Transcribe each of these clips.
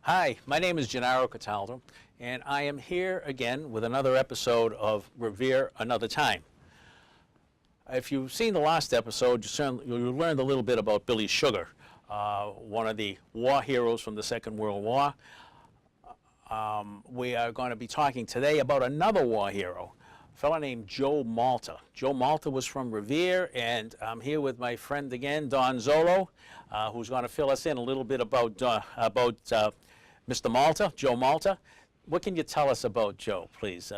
Hi, my name is Gennaro Cataldo, and I am here again with another episode of Revere Another Time. If you've seen the last episode, you learned a little bit about Billy Sugar, one of the war heroes from the Second World War. We are going to be talking today about another war hero, a fellow named Joe Malta. Joe Malta was from Revere, and I'm here with my friend again, Don Zolo, who's going to fill us in a little bit about Mr. Malta, Joe Malta. What can you tell us about Joe, please?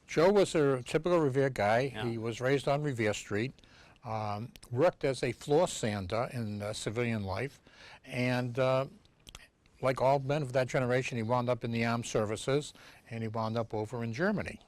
Joe was a typical Revere guy. Yeah. He was raised on Revere Street, worked as a floor sander in civilian life, and like all men of that generation, he wound up in the armed services, and he wound up over in Germany.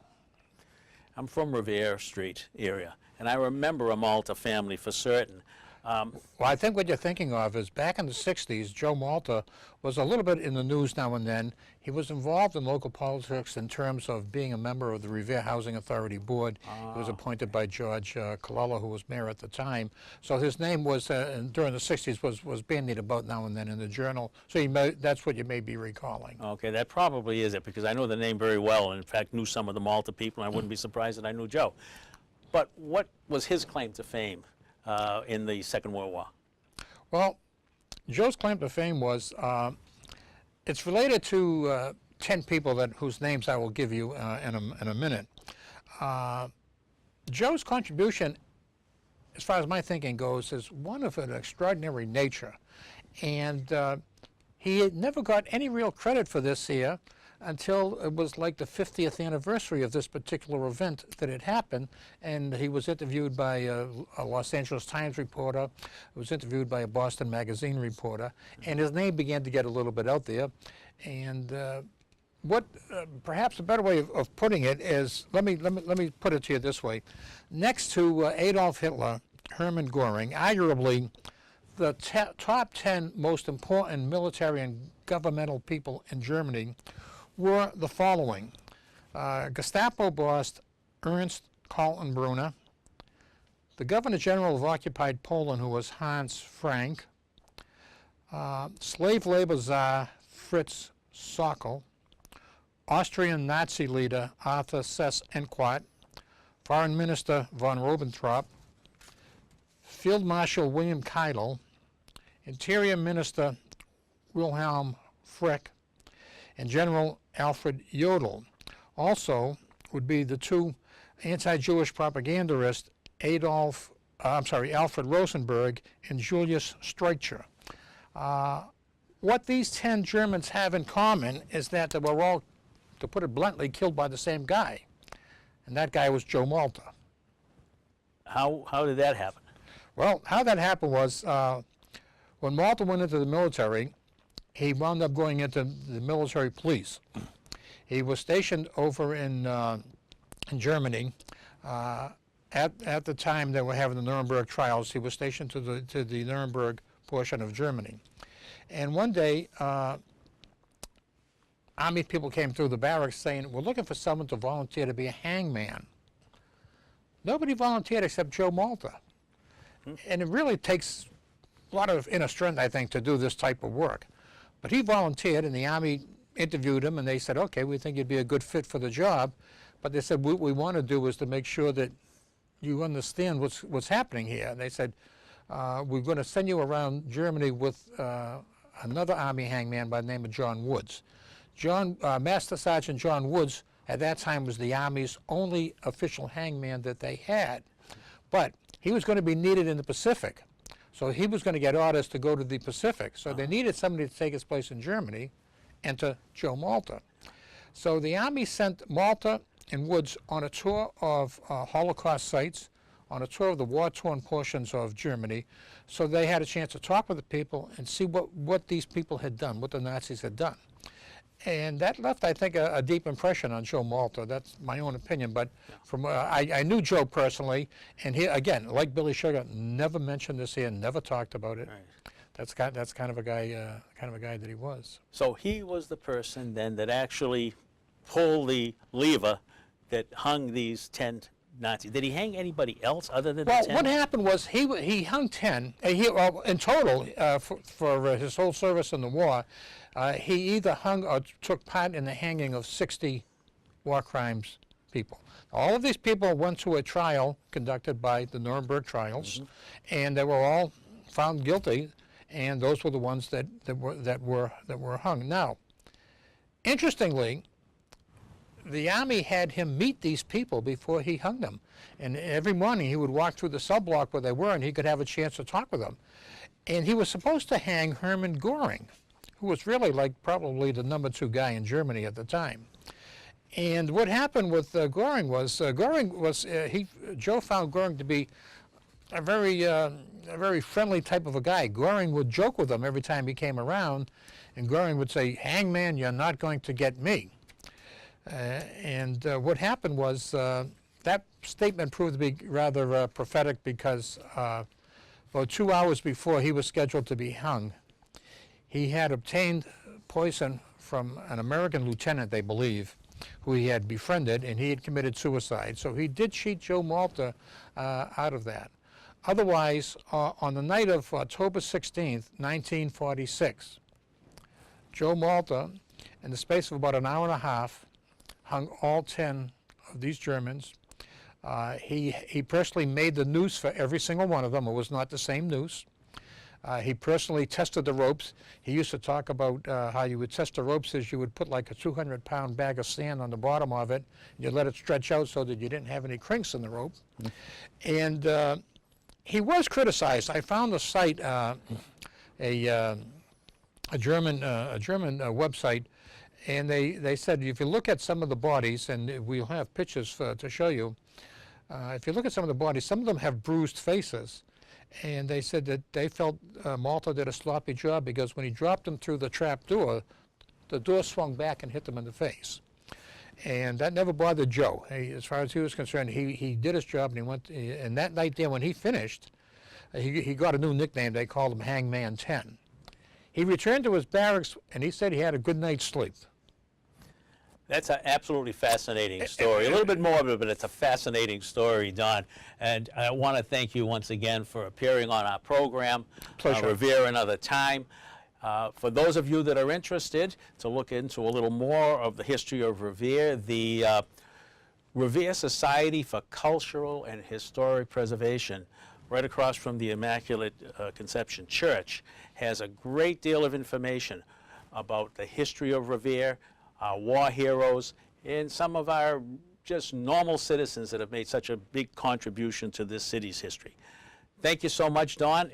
I'm from Revere Street area, and I remember a Malta family for certain. Well, I think what you're thinking of is back in the 60s, Joe Malta was a little bit in the news now and then. He was involved in local politics in terms of being a member of the Revere Housing Authority Board. He was appointed by George Colella, who was mayor at the time. So his name was, during the 60s, was bandied about now and then in the journal. So that's what you may be recalling. Okay, that probably is it, because I know the name very well, and in fact knew some of the Malta people, and I wouldn't be surprised that I knew Joe. But what was his claim to fame in the Second World War? Well, Joe's claim to fame was, it's related to 10 people whose names I will give you in a minute. Joe's contribution, as far as my thinking goes, is one of an extraordinary nature. And he had never got any real credit for this here until it was like the 50th anniversary of this particular event that had happened, and he was interviewed by a Los Angeles Times reporter, he was interviewed by a Boston Magazine reporter, and his name began to get a little bit out there. And perhaps a better way of putting it is, let me put it to you this way. Next to Adolf Hitler, Hermann Goering, arguably the top 10 most important military and governmental people in Germany were the following: Gestapo boss Ernst Kaltenbrunner, the Governor General of occupied Poland, who was Hans Frank, slave labor czar Fritz Sockel, Austrian Nazi leader Arthur Seyss-Inquart, Foreign Minister von Ribbentrop, Field Marshal William Keitel, Interior Minister Wilhelm Frick, and General Alfred Jodl. Also would be the two anti-Jewish propagandists, Alfred Rosenberg and Julius Streicher. What these 10 Germans have in common is that they were all, to put it bluntly, killed by the same guy, and that guy was Joe Malta. How did that happen? Well, how that happened was when Malta went into the military, he wound up going into the military police. He was stationed over in Germany. At the time they were having the Nuremberg trials, he was stationed to the Nuremberg portion of Germany. And one day, Army people came through the barracks saying, "We're looking for someone to volunteer to be a hangman." Nobody volunteered except Joe Malta. And it really takes a lot of inner strength, I think, to do this type of work. But he volunteered, and the Army interviewed him, and they said, "Okay, we think you'd be a good fit for the job." But they said, "What we want to do is to make sure that you understand what's happening here." And they said, "We're going to send you around Germany with another Army hangman by the name of John Woods." Master Sergeant John Woods at that time was the Army's only official hangman that they had. But he was going to be needed in the Pacific. So he was going to get orders to go to the Pacific. So they needed somebody to take his place in Germany, enter Joe Malta. So the Army sent Malta and Woods on a tour of Holocaust sites, on a tour of the war-torn portions of Germany, so they had a chance to talk with the people and see what these people had done, what the Nazis had done. And that left, I think, a deep impression on Joe Malta. That's my own opinion. But from I knew Joe personally, and he, again, like Billy Sugar, never mentioned this here, never talked about it. Right. That's kind of a guy that he was. So he was the person then that actually pulled the lever that hung these 10 Nazis. Did he hang anybody else other than Well, the 10? what happened was he hung 10. In total, for his whole service in the war, he either hung or took part in the hanging of 60 war crimes people. All of these people went to a trial conducted by the Nuremberg trials, and they were all found guilty, and those were the ones that were hung. Now, interestingly, the Army had him meet these people before he hung them. And every morning he would walk through the cell block where they were, and he could have a chance to talk with them. And he was supposed to hang Hermann Göring, who was really like probably the #2 guy in Germany at the time. And what happened with Göring was, Joe found Göring to be a very friendly type of a guy. Göring would joke with him every time he came around, and Göring would say, "Hangman, you're not going to get me." What happened was that statement proved to be rather prophetic, because about 2 hours before he was scheduled to be hung, he had obtained poison from an American lieutenant, they believe, who he had befriended, and he had committed suicide. So he did cheat Joe Malta out of that. Otherwise, on the night of October 16th, 1946, Joe Malta, in the space of about an hour and a half, hung all 10 of these Germans. He personally made the noose for every single one of them. It was not the same noose. He personally tested the ropes. He used to talk about how you would test the ropes as you would put like a 200-pound bag of sand on the bottom of it, and you let it stretch out so that you didn't have any crinks in the rope. And he was criticized. I found the site, a German website, and they said if you look at some of the bodies, and we'll have pictures to show you, if you look at some of the bodies, some of them have bruised faces. And they said that they felt Malta did a sloppy job, because when he dropped them through the trap door, the door swung back and hit them in the face. And that never bothered Joe. As far as he was concerned, he did his job, and he went. And that night there, when he finished, he got a new nickname. They called him Hangman 10. He returned to his barracks, and he said he had a good night's sleep. That's an absolutely fascinating story. A little bit morbid, but it's a fascinating story, Don. And I want to thank you once again for appearing on our program, Revere Another Time. For those of you that are interested to look into a little more of the history of Revere, the Revere Society for Cultural and Historic Preservation, right across from the Immaculate Conception Church, has a great deal of information about the history of Revere, our war heroes, and some of our just normal citizens that have made such a big contribution to this city's history. Thank you so much, Don.